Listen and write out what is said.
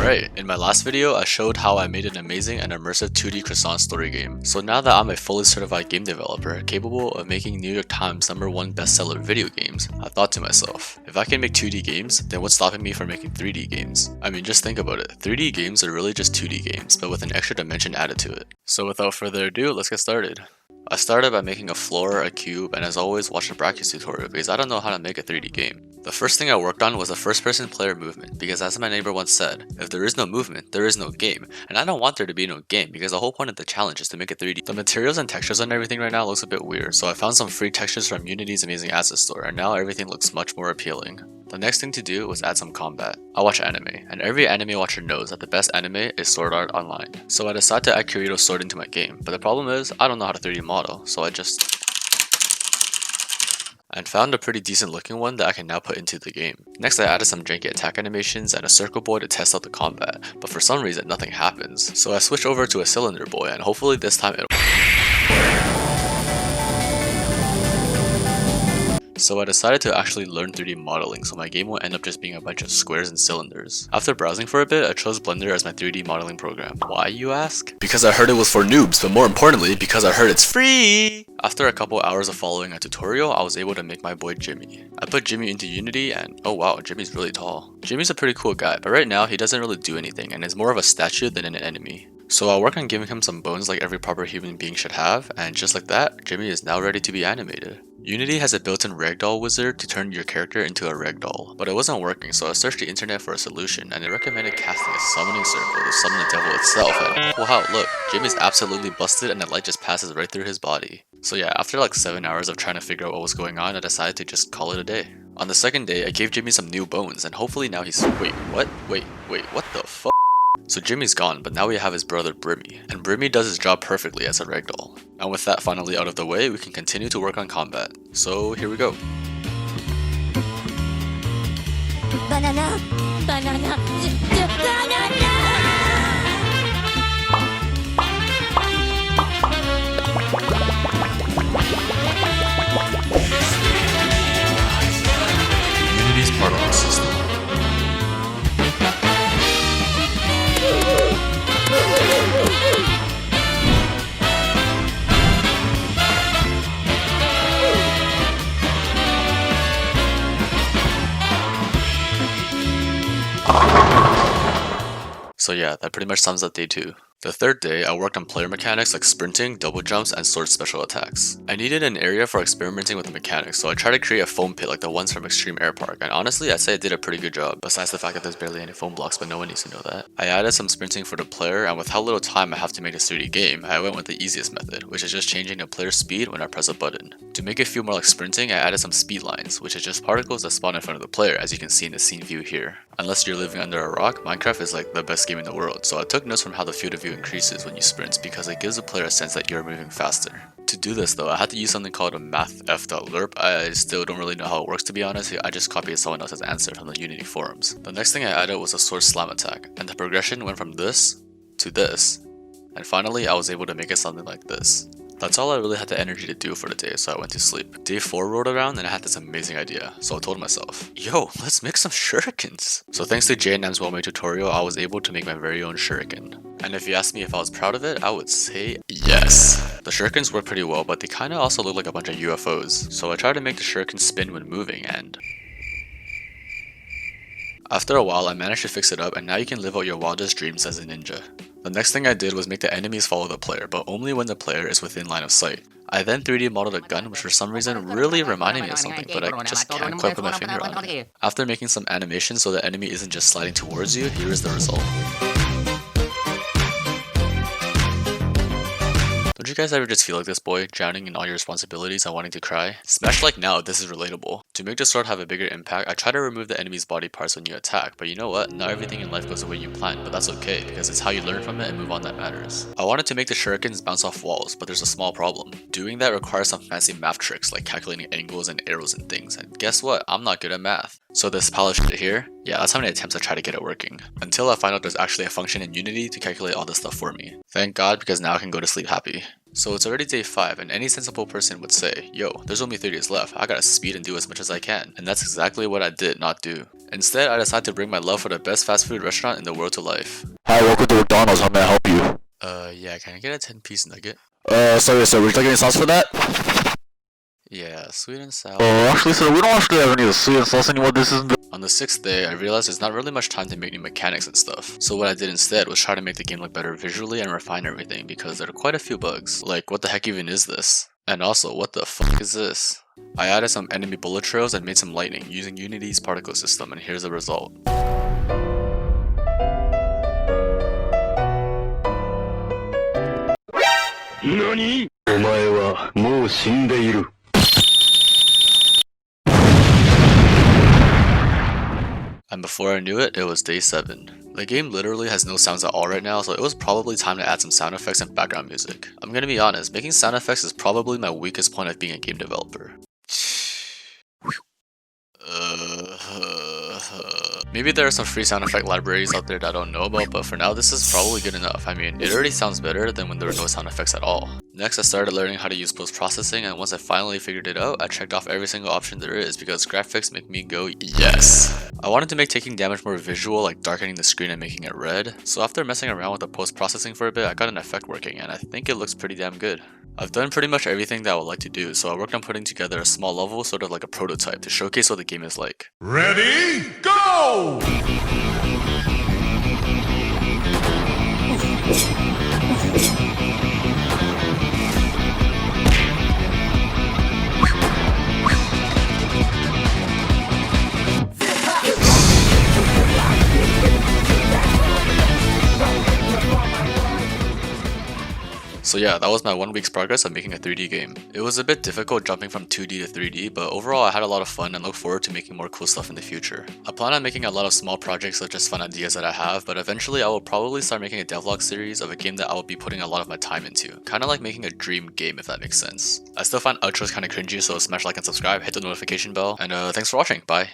Alright, in my last video, I showed how I made an amazing and immersive 2D Croissant story game. So now that I'm a fully certified game developer, capable of making New York Times #1 bestseller video games, I thought to myself, if I can make 2D games, then what's stopping me from making 3D games? I mean, just think about it, 3D games are really just 2D games, but with an extra dimension added to it. So without further ado, let's get started. I started by making a floor, a cube, and as always watched a brackets tutorial because I don't know how to make a 3D game. The first thing I worked on was the first person player movement because as my neighbor once said, if there is no movement, there is no game, and I don't want there to be no game because the whole point of the challenge is to make it 3D. The materials and textures on everything right now looks a bit weird, so I found some free textures from Unity's amazing asset store and now everything looks much more appealing. The next thing to do was add some combat. I watch anime, and every anime watcher knows that the best anime is Sword Art Online. So I decided to add Kirito's sword into my game, but the problem is, I don't know how to 3D model, so I just found a pretty decent looking one that I can now put into the game. Next I added some janky attack animations and a circle boy to test out the combat, but for some reason nothing happens. So I switched over to a cylinder boy and hopefully this time it'll. So I decided to actually learn 3D modeling so my game will end up just being a bunch of squares and cylinders. After browsing for a bit, I chose Blender as my 3D modeling program. Why, you ask? Because I heard it was for noobs, but more importantly, because I heard it's free! After a couple hours of following a tutorial, I was able to make my boy Jimmy. I put Jimmy into Unity and oh wow, Jimmy's really tall. Jimmy's a pretty cool guy, but right now he doesn't really do anything and is more of a statue than an enemy. So I'll work on giving him some bones like every proper human being should have, and just like that, Jimmy is now ready to be animated. Unity has a built-in ragdoll wizard to turn your character into a ragdoll, but it wasn't working, so I searched the internet for a solution and it recommended casting a summoning circle to summon the devil itself, and wow, look, Jimmy's absolutely busted and the light just passes right through his body. So yeah, after like 7 hours of trying to figure out what was going on, I decided to just call it a day. On the second day, I gave Jimmy some new bones and hopefully now he's- wait, what? Wait, what the fuck? So Jimmy's gone, but now we have his brother Brimmy, and Brimmy does his job perfectly as a ragdoll. And with that finally out of the way, we can continue to work on combat. So here we go. Banana! Banana! Banana! Unity's part of the system. So yeah, that pretty much sums up day 2. The third day, I worked on player mechanics like sprinting, double jumps, and sword special attacks. I needed an area for experimenting with the mechanics, so I tried to create a foam pit like the ones from Extreme Air Park, and honestly, I'd say I did a pretty good job, besides the fact that there's barely any foam blocks, but no one needs to know that. I added some sprinting for the player, and with how little time I have to make this 3D game, I went with the easiest method, which is just changing the player's speed when I press a button. To make it feel more like sprinting, I added some speed lines, which is just particles that spawn in front of the player, as you can see in the scene view here. Unless you're living under a rock, Minecraft is like the best game in the world, so I took notes from how the field of view increases when you sprint because it gives the player a sense that you're moving faster. To do this though, I had to use something called a mathf.lerp. I still don't really know how it works to be honest, I just copied someone else's answer from the Unity forums. The next thing I added was a sword slam attack, and the progression went from this to this, and finally I was able to make it something like this. That's all I really had the energy to do for the day, so I went to sleep. Day 4 rolled around and I had this amazing idea, so I told myself, yo, let's make some shurikens! So thanks to J&M's well-made tutorial, I was able to make my very own shuriken. And if you ask me if I was proud of it, I would say yes. The shurikens work pretty well, but they kinda also look like a bunch of UFOs, so I tried to make the shuriken spin when moving and after a while, I managed to fix it up and now you can live out your wildest dreams as a ninja. The next thing I did was make the enemies follow the player, but only when the player is within line of sight. I then 3D modeled a gun which for some reason really reminded me of something, but I just can't quite put my finger on it. After making some animation so the enemy isn't just sliding towards you, here is the result. Don't you guys ever just feel like this boy, drowning in all your responsibilities and wanting to cry? Smash like now, this is relatable. To make the sword have a bigger impact, I try to remove the enemy's body parts when you attack, but you know what? Not everything in life goes the way you planned, but that's okay, because it's how you learn from it and move on that matters. I wanted to make the shurikens bounce off walls, but there's a small problem. Doing that requires some fancy math tricks like calculating angles and arrows and things, and guess what? I'm not good at math. So this palette shit here, Yeah, that's how many attempts I try to get it working. Until I find out there's actually a function in Unity to calculate all this stuff for me. Thank God, because now I can go to sleep happy. So it's already day 5, and any sensible person would say, yo, there's only 30 days left, I gotta speed and do as much as I can. And that's exactly what I did not do. Instead, I decided to bring my love for the best fast food restaurant in the world to life. Hi, welcome to McDonald's, how may I help you? Yeah, can I get a 10-piece nugget? Sorry sir, would you like any sauce for that? Yeah, sweet and sour. Actually sir, we don't actually have any of the sweet and sauce anymore, this isn't. On the 6th day, I realized there's not really much time to make new mechanics and stuff. So what I did instead was try to make the game look better visually and refine everything because there are quite a few bugs. Like, what the heck even is this? And also, what the fuck is this? I added some enemy bullet trails and made some lightning using Unity's particle system, and here's the result. NANI?! お前はもう死んでいる。And before I knew it, it was day 7. The game literally has no sounds at all right now, so it was probably time to add some sound effects and background music. I'm gonna be honest, making sound effects is probably my weakest point of being a game developer. Maybe there are some free sound effect libraries out there that I don't know about, but for now this is probably good enough. I mean, it already sounds better than when there were no sound effects at all. Next, I started learning how to use post-processing, and once I finally figured it out, I checked off every single option there is because graphics make me go yes. I wanted to make taking damage more visual, like darkening the screen and making it red, so after messing around with the post-processing for a bit, I got an effect working, and I think it looks pretty damn good. I've done pretty much everything that I would like to do, so I worked on putting together a small level, sort of like a prototype, to showcase what the game is like. Ready, go! So yeah, that was my 1 week's progress of making a 3D game. It was a bit difficult jumping from 2D to 3D, but overall I had a lot of fun and look forward to making more cool stuff in the future. I plan on making a lot of small projects or just fun ideas that I have, but eventually I will probably start making a devlog series of a game that I will be putting a lot of my time into. Kinda like making a dream game, if that makes sense. I still find outros kinda cringy, so smash like and subscribe, hit the notification bell, and thanks for watching, bye!